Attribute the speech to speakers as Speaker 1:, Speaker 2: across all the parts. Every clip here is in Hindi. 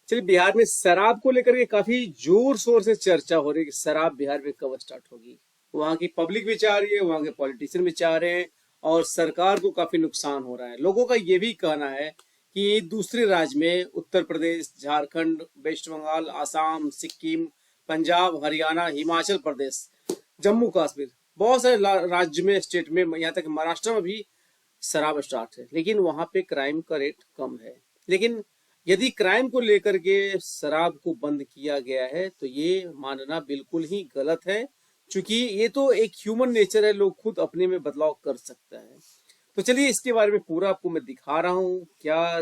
Speaker 1: चलिए, बिहार में शराब को लेकर के काफी जोर शोर से चर्चा हो रही है कि शराब बिहार में कब स्टार्ट होगी। वहां की पब्लिक भी चाह रही है, वहां के पॉलिटिशियन भी चाह रहे हैं और सरकार को काफी नुकसान हो रहा है। लोगों का ये भी कहना है कि दूसरे राज्य में उत्तर प्रदेश, झारखंड, वेस्ट बंगाल, आसाम, सिक्किम, पंजाब, हरियाणा, हिमाचल प्रदेश, जम्मू कश्मीर, बहुत सारे राज्य में, स्टेट में, यहाँ तक महाराष्ट्र में भी शराब स्टार्ट है, लेकिन वहां पे क्राइम का रेट कम है। लेकिन यदि क्राइम को लेकर के शराब को बंद किया गया है तो ये मानना बिल्कुल ही गलत है, क्योंकि ये तो एक ह्यूमन नेचर है, लोग खुद अपने में बदलाव कर सकता है। तो चलिए, इसके बारे में पूरा आपको मैं दिखा रहा हूँ, क्या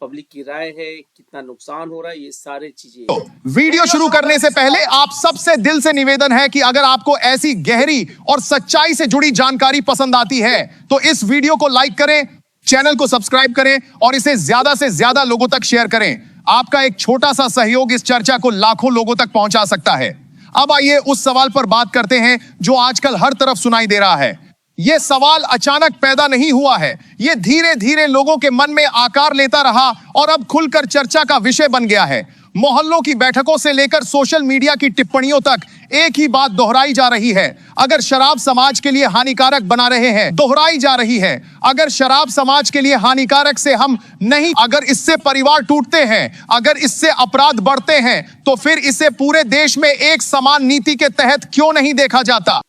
Speaker 1: पब्लिक की राय है, कितना नुकसान हो रहा है, ये सारी चीजें।
Speaker 2: वीडियो शुरू करने से पहले आप सबसे दिल से निवेदन है कि अगर आपको ऐसी गहरी और सच्चाई से जुड़ी जानकारी पसंद आती है तो इस वीडियो को लाइक करें, चैनल को सब्सक्राइब करें और इसे ज्यादा से ज्यादा लोगों तक शेयर करें। आपका एक छोटा सा सहयोग इस चर्चा को लाखों लोगों तक पहुंचा सकता है। अब आइए उस सवाल पर बात करते हैं जो आजकल हर तरफ सुनाई दे रहा है। यह सवाल अचानक पैदा नहीं हुआ है, यह धीरे धीरे लोगों के मन में आकार लेता रहा और अब खुलकर चर्चा का विषय बन गया है। मोहल्लों की बैठकों से लेकर सोशल मीडिया की टिप्पणियों तक एक ही बात दोहराई जा रही है। अगर शराब समाज के लिए हानिकारक बना रहे हैं, दोहराई जा रही है, अगर शराब समाज के लिए हानिकारक से हम नहीं, अगर इससे परिवार टूटते हैं, अगर इससे अपराध बढ़ते हैं, तो फिर इसे पूरे देश में एक समान नीति के तहत क्यों नहीं देखा जाता?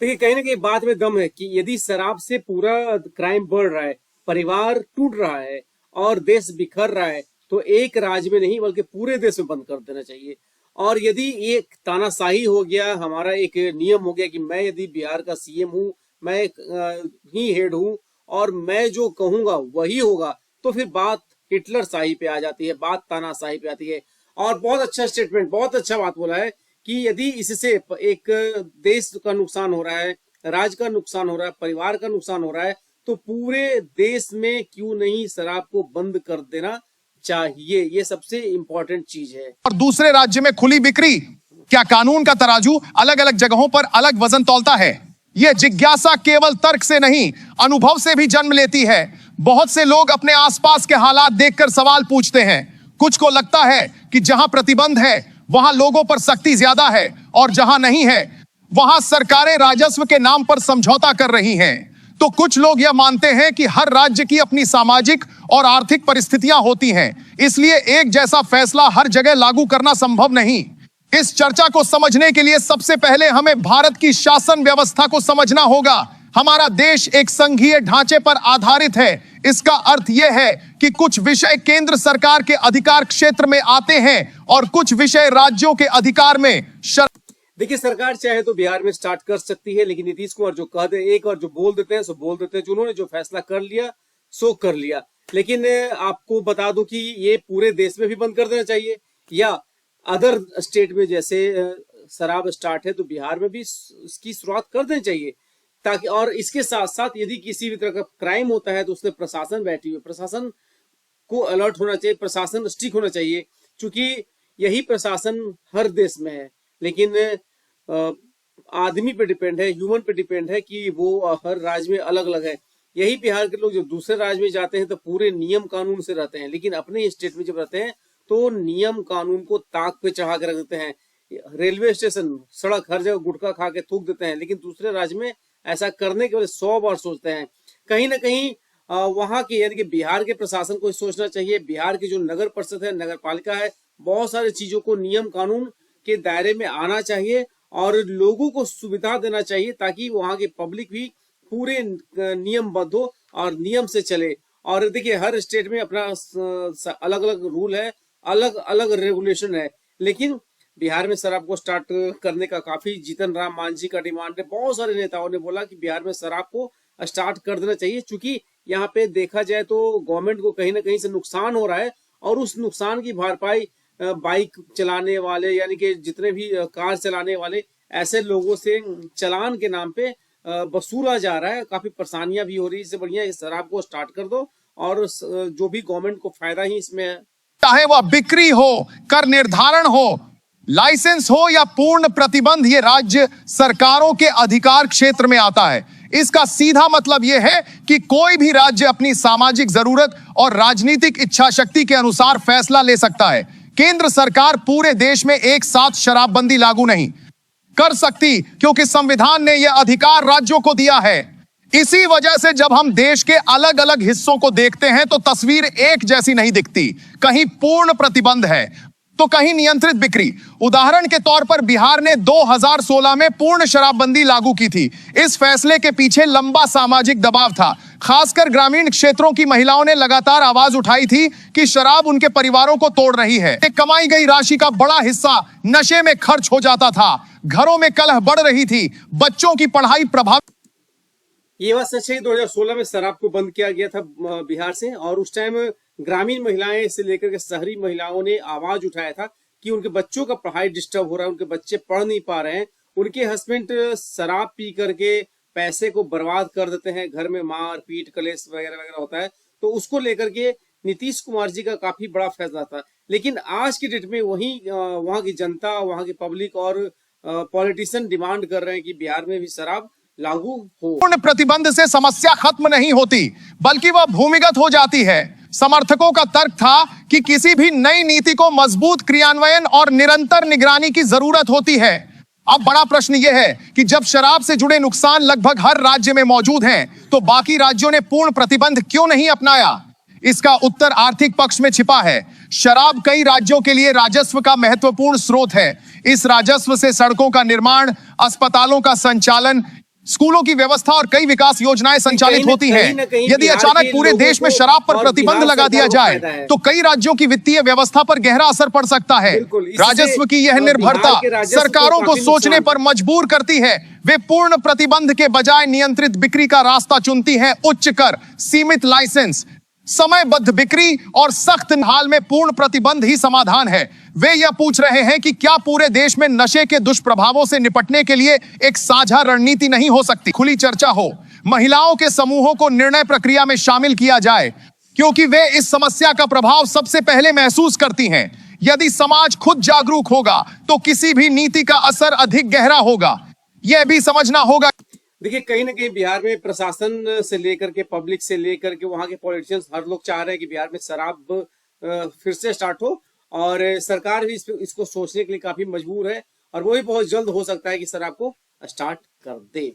Speaker 1: देखिए, कहीं ना कहीं बात में दम है कि यदि शराब से पूरा क्राइम बढ़ रहा है, परिवार टूट रहा है और देश बिखर रहा है, तो एक राज्य में नहीं बल्कि पूरे देश में बंद कर देना चाहिए। और यदि एक तानाशाही हो गया, हमारा एक नियम हो गया कि मैं यदि बिहार का सीएम हूं, मैं ही हेड हूं और मैं जो कहूंगा वही होगा, तो फिर बात हिटलर शाही पे आ जाती है, बात तानाशाही पे आती है। और बहुत अच्छा स्टेटमेंट, बहुत अच्छा बात बोला है कि यदि इससे एक देश का नुकसान हो रहा है, राज्य का नुकसान हो रहा है, परिवार का नुकसान हो रहा है, तो पूरे देश में क्यों नहीं शराब को बंद कर देना चाहिए। ये सबसे इंपॉर्टेंट चीज है।
Speaker 2: और दूसरे राज्य में खुली बिक्री, क्या कानून का तराजू अलग अलग जगहों पर अलग वजन तौलता है? यह जिज्ञासा केवल तर्क से नहीं, अनुभव से भी जन्म लेती है। बहुत से लोग अपने आसपास के हालात देखकर सवाल पूछते हैं। कुछ को लगता है कि जहां प्रतिबंध है वहां लोगों पर सख्ती ज्यादा है और जहां नहीं है वहां सरकारें राजस्व के नाम पर समझौता कर रही हैं। तो कुछ लोग यह मानते हैं कि हर राज्य की अपनी सामाजिक और आर्थिक परिस्थितियां होती हैं, इसलिए एक जैसा फैसला हर जगह लागू करना संभव नहीं। इस चर्चा को समझने के लिए सबसे पहले हमें भारत की शासन व्यवस्था को समझना होगा। हमारा देश एक संघीय ढांचे पर आधारित है। इसका अर्थ यह है कि कुछ विषय केंद्र सरकार के अधिकार क्षेत्र में आते हैं और कुछ विषय राज्यों के अधिकार में।
Speaker 1: देखिए, सरकार चाहे तो बिहार में स्टार्ट कर सकती है, लेकिन नीतीश कुमार जो कह दे, एक बार जो बोल देते हैं सो बोल देते हैं। उन्होंने जो फैसला कर लिया सो कर लिया। लेकिन आपको बता दूं कि ये पूरे देश में भी बंद कर देना चाहिए, या अदर स्टेट में जैसे शराब स्टार्ट है तो बिहार में भी इसकी शुरुआत कर देनी चाहिए, ताकि, और इसके साथ साथ यदि किसी भी तरह का क्राइम होता है तो उसमें प्रशासन बैठी हुई, प्रशासन को अलर्ट होना चाहिए, प्रशासन स्टिक होना चाहिए, क्योंकि यही प्रशासन हर देश में है। लेकिन आदमी पे डिपेंड है, ह्यूमन पे डिपेंड है कि वो हर राज्य में अलग अलग है। यही बिहार के लोग जब दूसरे राज्य में जाते हैं तो पूरे नियम कानून से रहते हैं, लेकिन अपने स्टेट में जब रहते हैं तो नियम कानून को ताक पे चढ़ा के रख देते हैं। रेलवे स्टेशन, सड़क, हर जगह गुटखा खा के थूक देते हैं, लेकिन दूसरे राज्य में ऐसा करने के बाद 100 बार सोचते हैं। कहीं ना कहीं वहां के, यानी कि बिहार के प्रशासन को सोचना चाहिए। बिहार की जो नगर परिषद है, नगर पालिका है, बहुत सारी चीजों को नियम कानून के दायरे में आना चाहिए और लोगों को सुविधा देना चाहिए, ताकि वहां के पब्लिक भी पूरे नियमबद्ध हो और नियम से चले। और देखिए, हर स्टेट में अपना अलग अलग रूल है, अलग अलग रेगुलेशन है, लेकिन बिहार में शराब को स्टार्ट करने का काफी जीतन राम मांझी का डिमांड है। बहुत सारे नेताओं ने बोला कि बिहार में शराब को स्टार्ट कर देना चाहिए, क्योंकि यहाँ पे देखा जाए तो गवर्नमेंट को कहीं ना कहीं से नुकसान हो रहा है और उस नुकसान की भरपाई बाइक चलाने वाले, यानी कि जितने भी कार चलाने वाले ऐसे लोगों से चालान के नाम पे वसूला जा रहा है। काफी परेशानियां भी हो रही है। इससे बढ़िया इस शराब को स्टार्ट कर दो और जो भी गवर्नमेंट को फायदा ही इसमें है,
Speaker 2: चाहे वह बिक्री हो, कर निर्धारण हो, लाइसेंस हो या पूर्ण प्रतिबंध, ये राज्य सरकारों के अधिकार क्षेत्र में आता है। इसका सीधा मतलब यह है कि कोई भी राज्य अपनी सामाजिक जरूरत और राजनीतिक इच्छा शक्ति के अनुसार फैसला ले सकता है। केंद्र सरकार पूरे देश में एक साथ शराबबंदी लागू नहीं कर सकती, क्योंकि संविधान ने यह अधिकार राज्यों को दिया है। इसी वजह से जब हम देश के अलग अलग हिस्सों को देखते हैं तो तस्वीर एक जैसी नहीं दिखती। कहीं पूर्ण प्रतिबंध है तो कहीं नियंत्रित बिक्री। उदाहरण के तौर पर बिहार ने 2016 में पूर्ण शराबबंदी लागू की थी। इस फैसले के पीछे लंबा सामाजिक दबाव था। खासकर ग्रामीण क्षेत्रों की महिलाओं ने लगातार आवाज उठाई थी कि शराब उनके परिवारों को तोड़ रही है। कमाई गई राशि का बड़ा हिस्सा नशे में खर्च हो जाता था, घरों में कलह बढ़ रही थी, बच्चों की पढ़ाई प्रभावित।
Speaker 1: ये बात सच है। 2016 में शराब को बंद किया गया था बिहार से, और उस टाइम ग्रामीण महिलाएं से लेकर के शहरी महिलाओं ने आवाज उठाया था कि उनके बच्चों का पढ़ाई डिस्टर्ब हो रहा है, उनके बच्चे पढ़ नहीं पा रहे हैं, उनके हस्बैंड शराब पी करके पैसे को बर्बाद कर देते हैं, घर में मार पीट कलेश वगैरह वगैरह होता है। तो उसको लेकर के नीतीश कुमार जी का काफी बड़ा फैसला था। लेकिन आज की डेट में वहां की जनता, वहां की पब्लिक और पॉलिटिशियन डिमांड कर रहे हैं कि बिहार में भी शराब लागू हो।
Speaker 2: पूर्ण प्रतिबंध से समस्या खत्म नहीं होती, बल्कि वह भूमिगत हो जाती है। समर्थकों का तर्क था कि किसी भी नई नीति को मजबूत क्रियान्वयन और निरंतर निगरानी की जरूरत होती है। अब बड़ा प्रश्न यह है कि जब शराब से जुड़े नुकसान लगभग हर राज्य में मौजूद हैं, तो बाकी राज्यों ने पूर्ण प्रतिबंध क्यों नहीं अपनाया? इसका उत्तर आर्थिक पक्ष में छिपा है। शराब कई राज्यों के लिए राजस्व का महत्वपूर्ण स्रोत है। इस राजस्व से सड़कों का निर्माण, अस्पतालों का संचालन, स्कूलों की व्यवस्था और कई विकास योजनाएं संचालित होती हैं। यदि अचानक पूरे देश में शराब पर प्रतिबंध लगा दिया जाए तो कई राज्यों की वित्तीय व्यवस्था पर गहरा असर पड़ सकता है। राजस्व की यह निर्भरता सरकारों को सोचने पर मजबूर करती है। वे पूर्ण प्रतिबंध के बजाय नियंत्रित बिक्री का रास्ता चुनती हैं। उच्च कर, सीमित लाइसेंस, समयबद्ध बिक्री और सख्त हाल में पूर्ण प्रतिबंध ही समाधान है। वे यह पूछ रहे हैं कि क्या पूरे देश में नशे के दुष्प्रभावों से निपटने के लिए एक साझा रणनीति नहीं हो सकती? खुली चर्चा हो, महिलाओं के समूहों को निर्णय प्रक्रिया में शामिल किया जाए, क्योंकि वे इस समस्या का प्रभाव सबसे पहले महसूस करती हैं। यदि समाज खुद जागरूक होगा तो किसी भी नीति का असर अधिक गहरा होगा। यह भी समझना होगा।
Speaker 1: देखिए, कहीं ना कहीं बिहार में प्रशासन से लेकर के, पब्लिक से लेकर के, वहां के पॉलिटिशियंस, हर लोग चाह रहे हैं कि बिहार में शराब फिर से स्टार्ट हो, और सरकार भी इसको सोचने के लिए काफी मजबूर है, और वो भी बहुत जल्द हो सकता है कि शराब को स्टार्ट कर दे।